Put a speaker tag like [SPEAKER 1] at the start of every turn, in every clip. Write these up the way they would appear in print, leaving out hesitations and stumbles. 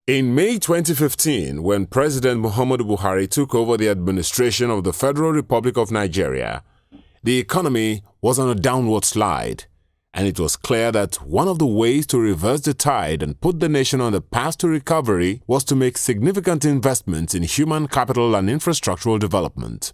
[SPEAKER 1] In May 2015, when President Muhammadu Buhari took over the administration of the Federal Republic of Nigeria, the economy was on a downward slide, and it was clear that one of the ways to reverse the tide and put the nation on the path to recovery was to make significant investments in human capital and infrastructural development.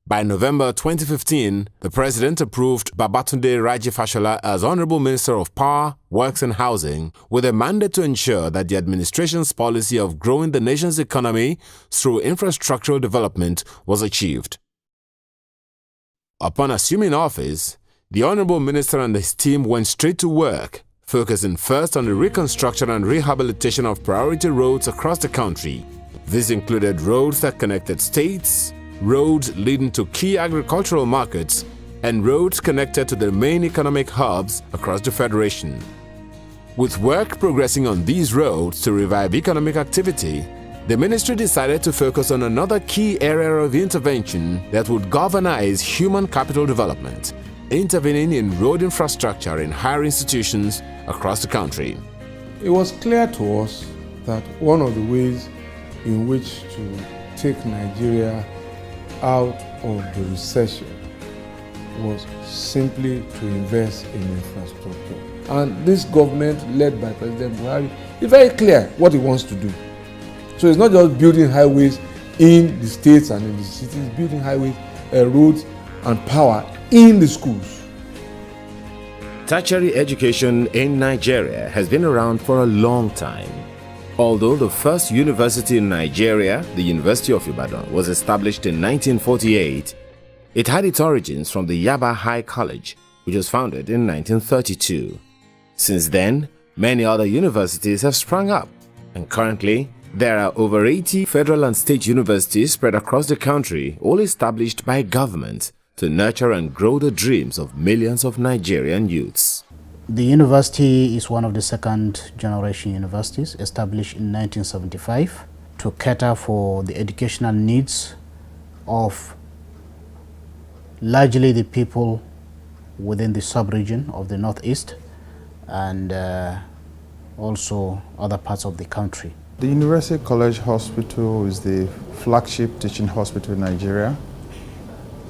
[SPEAKER 1] By November 2015, the President approved Babatunde Raji Fashola as Honorable Minister of Power, Works and Housing, with a mandate to ensure that the administration's policy of growing the nation's economy through infrastructural development was achieved. Upon assuming office, the Honorable Minister and his team went straight to work, focusing first on the reconstruction and rehabilitation of priority roads across the country. This included roads that connected states, roads leading to key agricultural markets, and roads connected to the main economic hubs across the Federation. With work progressing on these roads to revive economic activity, the ministry decided to focus on another key area of intervention that would galvanize human capital development, intervening in road infrastructure in higher institutions across the country.
[SPEAKER 2] It was clear to us that one of the ways in which to take Nigeria out of the recession was simply to invest in infrastructure. And this government, led by President Buhari, is very clear what it wants to do. So it's not just building highways in the states and in the cities, building highways, roads and power in the schools.
[SPEAKER 1] Tertiary education in Nigeria has been around for a long time. Although the first university in Nigeria, the University of Ibadan, was established in 1948, it had its origins from the Yaba High College, which was founded in 1932. Since then, many other universities have sprung up, and currently, there are over 80 federal and state universities spread across the country, all established by government to nurture and grow the dreams of millions of Nigerian youths.
[SPEAKER 3] The university is one of the second-generation universities established in 1975 to cater for the educational needs of largely the people within the sub-region of the Northeast and also other parts of the country.
[SPEAKER 4] The University College Hospital is the flagship teaching hospital in Nigeria,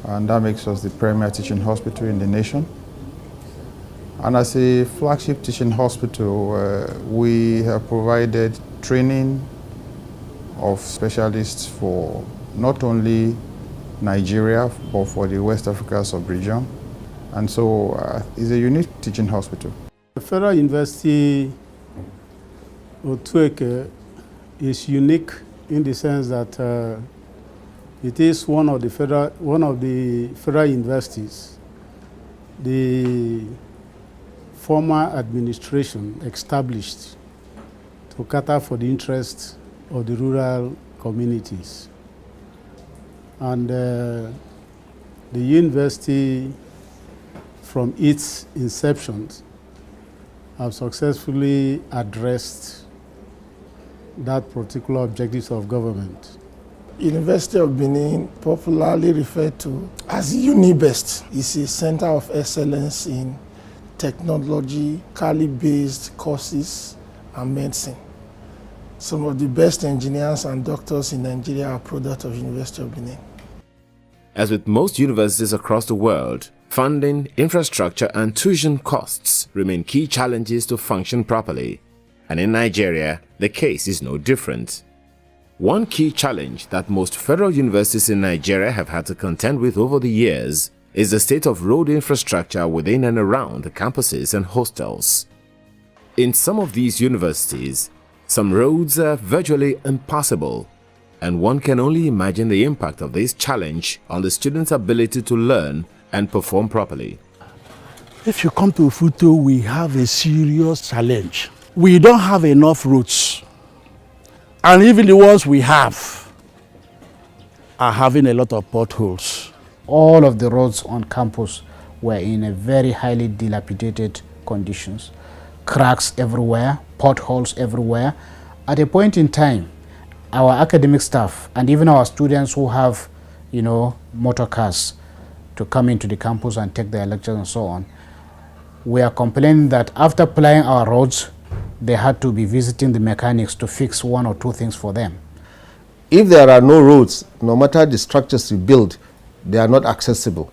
[SPEAKER 4] and that makes us the premier teaching hospital in the nation. And as a flagship teaching hospital, we have provided training of specialists for not only Nigeria, but for the West Africa sub-region. And so it's a unique teaching hospital.
[SPEAKER 5] The Federal University Otueke is unique in the sense that it is one of the federal universities the former administration established to cater for the interests of the rural communities. And the university, from its inception, have successfully addressed that particular objectives of government.
[SPEAKER 6] University of Benin, popularly referred to as UniBest, is a center of excellence in technologically based courses and medicine. Some of the best engineers and doctors in Nigeria are product of University of Benin.
[SPEAKER 1] As with most universities across the world, funding, infrastructure and tuition costs remain key challenges to function properly. And in Nigeria, the case is no different. One key challenge that most federal universities in Nigeria have had to contend with over the years is the state of road infrastructure within and around the campuses and hostels. In some of these universities, some roads are virtually impassable, and one can only imagine the impact of this challenge on the students' ability to learn and perform properly.
[SPEAKER 7] If you come to Futo, we have a serious challenge. We don't have enough roads, and even the ones we have are having a lot of potholes.
[SPEAKER 3] All of the roads on campus were in a very highly dilapidated conditions. Cracks everywhere, potholes everywhere. At a point in time, our academic staff and even our students who have, motor cars to come into the campus and take their lectures and so on, we are complaining that after plying our roads, they had to be visiting the mechanics to fix one or two things for them.
[SPEAKER 8] If there are no roads, no matter the structures you build, they are not accessible.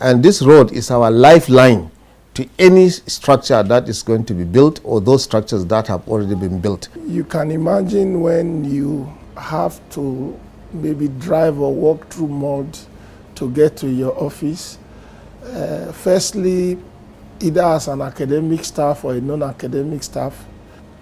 [SPEAKER 8] And this road is our lifeline to any structure that is going to be built or those structures that have already been built.
[SPEAKER 6] You can imagine when you have to maybe drive or walk through mud to get to your office. Firstly, either as an academic staff or a non-academic staff,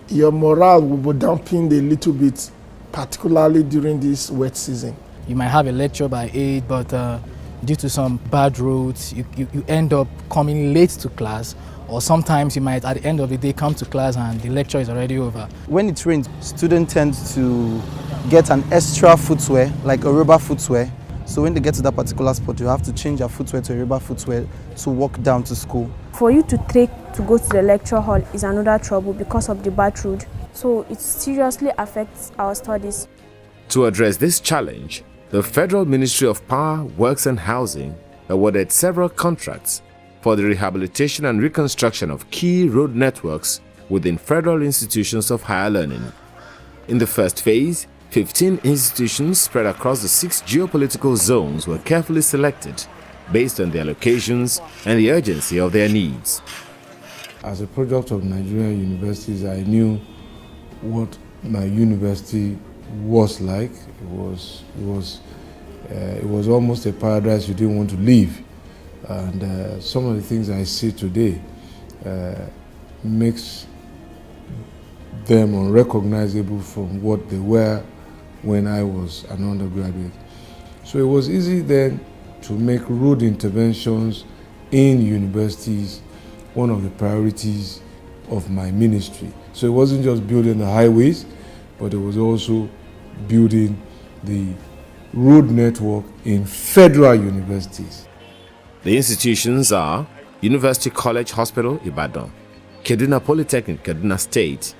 [SPEAKER 6] your morale will be dampened a little bit, particularly during this wet season.
[SPEAKER 9] You might have a lecture by 8, but due to some bad roads, you end up coming late to class, or sometimes you might, at the end of the day, come to class and the lecture is already over.
[SPEAKER 10] When it rains, students tend to get an extra footwear, like a rubber footwear. So when they get to that particular spot, you have to change your footwear to a rubber footwear to walk down to school.
[SPEAKER 11] For you to trek to go to the lecture hall is another trouble because of the bad road. So it seriously affects our studies.
[SPEAKER 1] To address this challenge, the Federal Ministry of Power, Works and Housing awarded several contracts for the rehabilitation and reconstruction of key road networks within federal institutions of higher learning. In the first phase, 15 institutions spread across the 6 geopolitical zones were carefully selected based on their locations and the urgency of their needs.
[SPEAKER 2] As a product of Nigerian universities, I knew what my university was like. It was almost a paradise you didn't want to leave. And some of the things I see today makes them unrecognizable from what they were when I was an undergraduate. So it was easy then to make road interventions in universities one of the priorities of my ministry. So it wasn't just building the highways, but it was also building the road network in federal universities.
[SPEAKER 1] The institutions are University College Hospital, Ibadan, Kaduna Polytechnic, Kaduna State,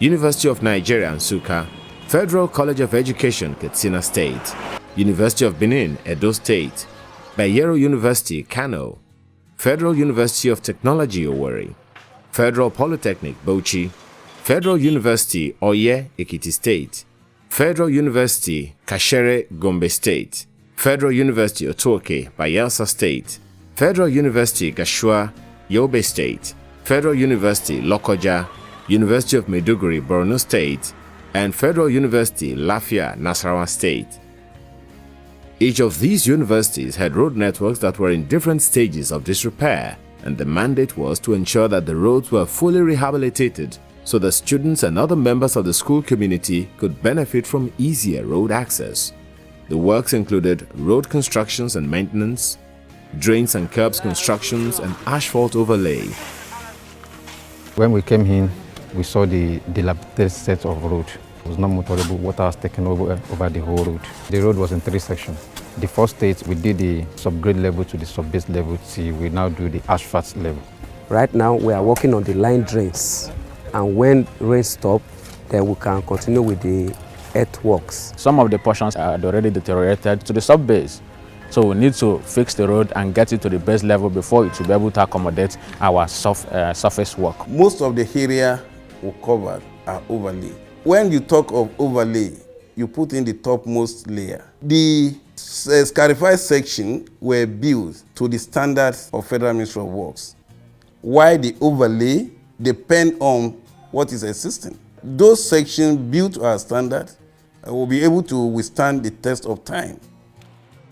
[SPEAKER 1] University of Nigeria, Nsukka, Federal College of Education, Katsina State, University of Benin, Edo State, Bayero University, Kano, Federal University of Technology, Owerri, Federal Polytechnic, Bauchi, Federal University, Oye, Ekiti State, Federal University, Kashere, Gombe State, Federal University, Otoke, Bayelsa State, Federal University, Gashua, Yobe State, Federal University, Lokoja, University of Maiduguri, Borno State, and Federal University, Lafia, Nasarawa State. Each of these universities had road networks that were in different stages of disrepair, and the mandate was to ensure that the roads were fully rehabilitated so that students and other members of the school community could benefit from easier road access. The works included road constructions and maintenance, drains and curbs constructions, and asphalt overlay.
[SPEAKER 12] When we came in, we saw the dilapidated set of road. It was not motorable. Water was taken over the whole road. The road was in 3 sections. The first stage, we did the subgrade level to the sub-base level. We now do the asphalt level.
[SPEAKER 13] Right now, we are working on the line drains. And when rain stops, then we can continue with the earthworks.
[SPEAKER 14] Some of the portions are already deteriorated to the sub-base. So we need to fix the road and get it to the base level before it will be able to accommodate our surface work.
[SPEAKER 15] Most of the area we covered are overlay. When you talk of overlay, you put in the topmost layer. The scarified section were built to the standards of Federal Ministry of Works, while the overlay depend on what is existing. Those sections built to our standard will be able to withstand the test of time.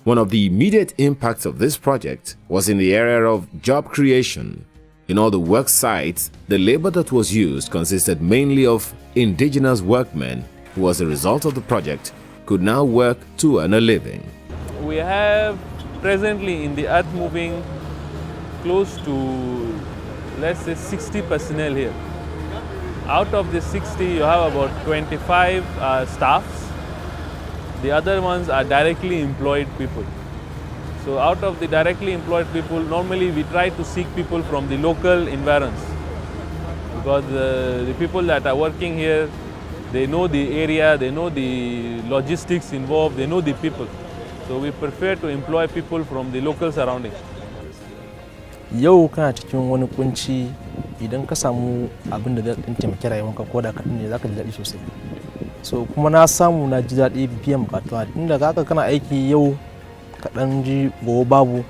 [SPEAKER 1] One of the immediate impacts of this project was in the area of job creation. In all the work sites, the labor that was used consisted mainly of indigenous workmen who, as a result of the project, could now work to earn a living.
[SPEAKER 16] We have presently in the earth moving close to, let's say, 60 personnel here. Out of the 60, you have about 25 staffs. The other ones are directly employed people. So out of the directly employed people, normally we try to seek people from the local environs, because the people that are working here, they know the area, they know the logistics involved, they know the people. So we prefer to employ people from the local surroundings.
[SPEAKER 17] Yau kana cikin wani kunci idan ka samu abin da zai taimaki rayuwarka ko da kaɗan ne za ka ji daɗi sosai. So kuma na samu na ji daɗi biyan bukatuwa inda haka kana aiki yau kaɗan ji gobe babu,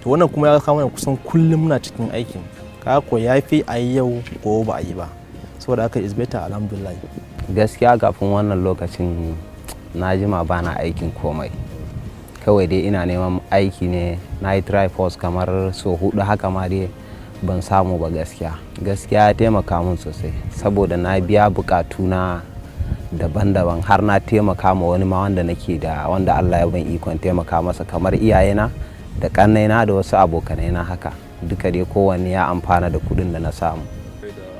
[SPEAKER 17] to wannan kuma ya kama kusan kullum muna cikin aikin ka ko ya fi a yi yau gobe ba a yi ba, saboda haka is better alhamdulillah.
[SPEAKER 18] Gaskiya kafin wannan lokacin na jima ba na aikin komai, kawai dai ina neman aiki ne, na yi try force kamar so 4 haka ma dai ban samu ba. Gaskiya ya taimaka min sosai saboda na biya bukatuna daban-daban, har na taimaka ma wani ma wanda nake da wanda Allah ya ban ikon taimaka masa, kamar iyayena da kannaina da wasu abokanaina haka, duka dai kowanne ya amfana da kudin da na samu.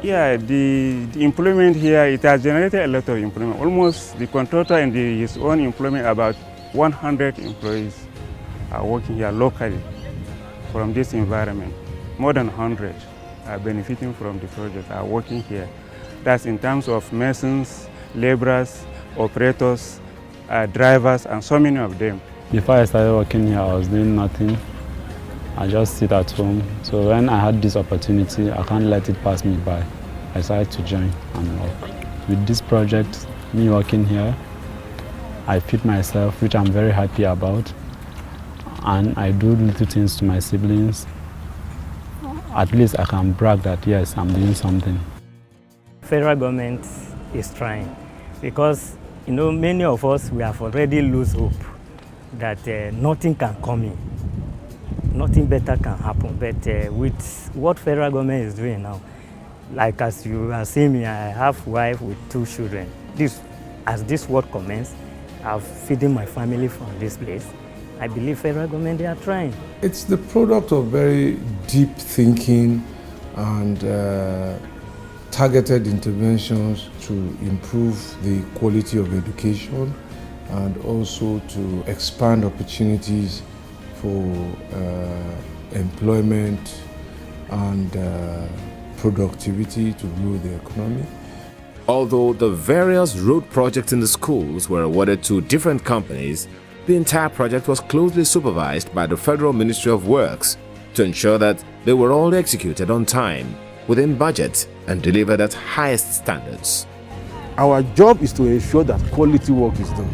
[SPEAKER 19] Yeah, the employment here, it has generated a lot of employment. Almost the contractor and his own employment, about 100 employees are working here locally from this environment. More than 100 are benefiting from the project, are working here. That's in terms of masons, laborers, operators, drivers, and so many of them.
[SPEAKER 20] Before I started working here, I was doing nothing. I just sit at home. So when I had this opportunity, I can't let it pass me by. I decided to join and work. With this project, me working here, I feed myself, which I'm very happy about. And I do little things to my siblings. At least I can brag that yes, I'm doing something.
[SPEAKER 21] Federal government is trying because many of us, we have already lost hope that nothing can come in. Nothing better can happen, but with what federal government is doing now, like as you are seeing me, I have a wife with 2 children. As this work commences, I'm feeding my family from this place. I believe federal government, they are trying.
[SPEAKER 2] It's the product of very deep thinking and targeted interventions to improve the quality of education and also to expand opportunities for employment and productivity to grow the economy.
[SPEAKER 1] Although the various road projects in the schools were awarded to different companies, the entire project was closely supervised by the Federal Ministry of Works to ensure that they were all executed on time, within budget, and delivered at highest standards.
[SPEAKER 7] Our job is to ensure that quality work is done.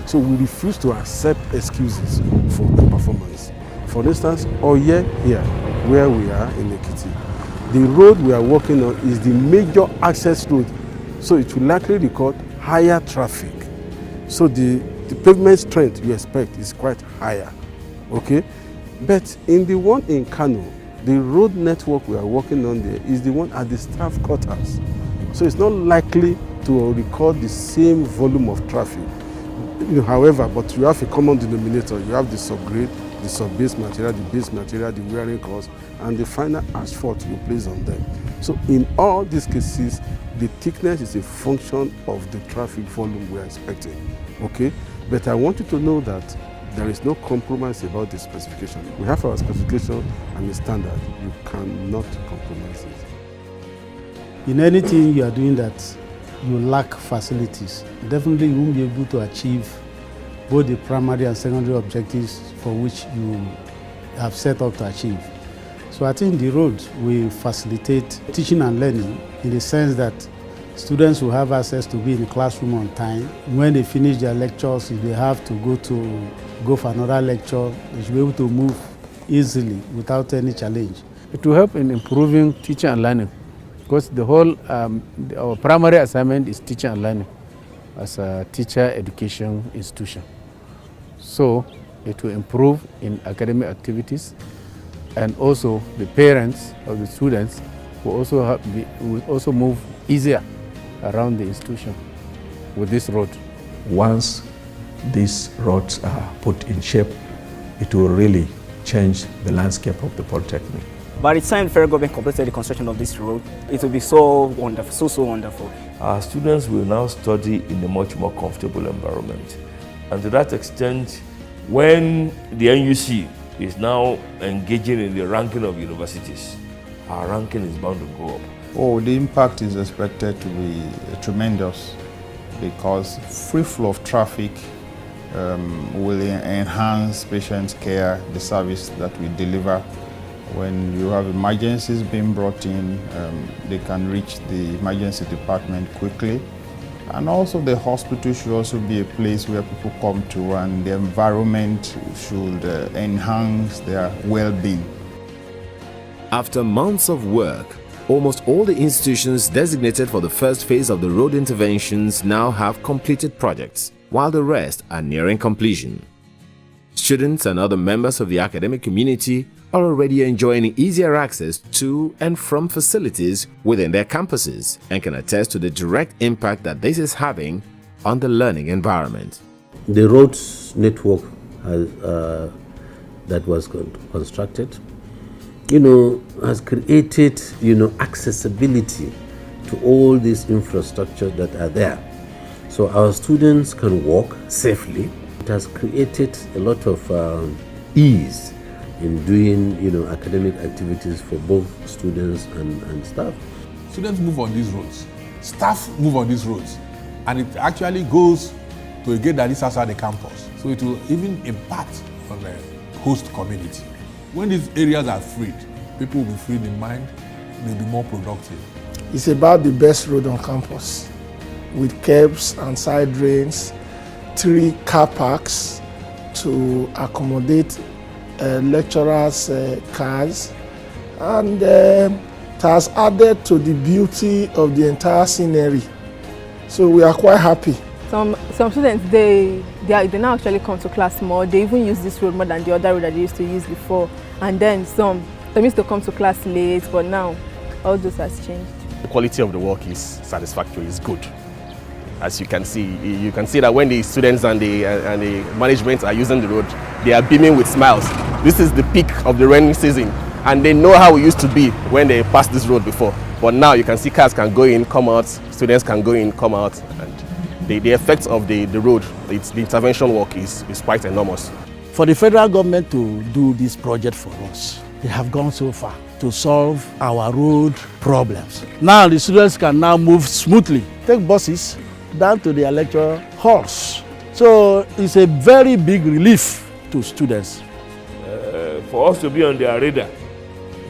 [SPEAKER 7] So we refuse to accept excuses for poor performance. For instance, Oye here, where we are in Ekiti, the road we are working on is the major access road. So it will likely record higher traffic. So the pavement strength you expect is quite higher, okay? But in the one in Kano, the road network we are working on there is the one at the staff quarters. So it's not likely to record the same volume of traffic. However, but you have a common denominator. You have the subgrade, the sub-base material, the base material, the wearing cost, and the final asphalt you place on them. So in all these cases, the thickness is a function of the traffic volume we are expecting, okay? But I want you to know that there is no compromise about the specification. We have our specification and the standard. You cannot compromise it.
[SPEAKER 5] In anything you are doing that you lack facilities, definitely you won't be able to achieve both the primary and secondary objectives for which you have set out to achieve. So I think the road will facilitate teaching and learning in the sense that students will have access to be in the classroom on time. When they finish their lectures, if they have to go for another lecture, they should be able to move easily without any challenge.
[SPEAKER 14] It will help in improving teaching and learning because the whole, our primary assignment is teaching and learning as a teacher education institution. So it will improve in academic activities, and also the parents of the students will also move easier around the institution with this road.
[SPEAKER 22] Once these roads are put in shape, it will really change the landscape of the Polytechnic.
[SPEAKER 23] By the time the federal government completed the construction of this road, it will be so wonderful, so wonderful.
[SPEAKER 24] Our students will now study in a much more comfortable environment. And to that extent, when the NUC is now engaging in the ranking of universities, our ranking is bound to go up.
[SPEAKER 4] Oh, the impact is expected to be tremendous because free flow of traffic will enhance patient care, the service that we deliver When you have emergencies being brought in, they can reach the emergency department quickly. And also the hospital should also be a place where people come to, and the environment should enhance their well-being.
[SPEAKER 3] After months of work, almost all the institutions designated for the first phase of the road interventions now have completed projects, while the rest are nearing completion. Students and other members of the academic community are already enjoying easier access to and from facilities within their campuses and can attest to the direct impact that this is having on the learning environment.
[SPEAKER 6] The roads network that was constructed, has created, accessibility to all these infrastructure that are there. So our students can walk safely. It has created a lot of ease in doing, academic activities for both students and staff.
[SPEAKER 8] Students move on these roads, staff move on these roads, and it actually goes to a gate that is outside the campus. So it will even impact on the host community. When these areas are freed, people will be freed in mind, they'll be more productive.
[SPEAKER 9] It's about the best road on campus, with curbs and side drains, 3 car parks to accommodate lecturers' cars, and it has added to the beauty of the entire scenery. So we are quite happy.
[SPEAKER 25] Some students, they now actually come to class more. They even use this road more than the other road that they used to use before. And then some used to come to class late, but now all those has changed.
[SPEAKER 26] The quality of the work is satisfactory, it's good. As you can see that when the students and the management are using the road, they are beaming with smiles. This is the peak of the rainy season, and they know how it used to be when they passed this road before. But now you can see cars can go in, come out, students can go in, come out, and the effect of the road, the intervention work is quite enormous.
[SPEAKER 7] For the federal government to do this project for us, they have gone so far to solve our road problems. Now the students can now move smoothly, take buses down to their lecture halls. So it's a very big relief to students.
[SPEAKER 24] For us to be on their radar,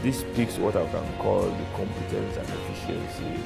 [SPEAKER 24] this speaks what I can call the competence and efficiency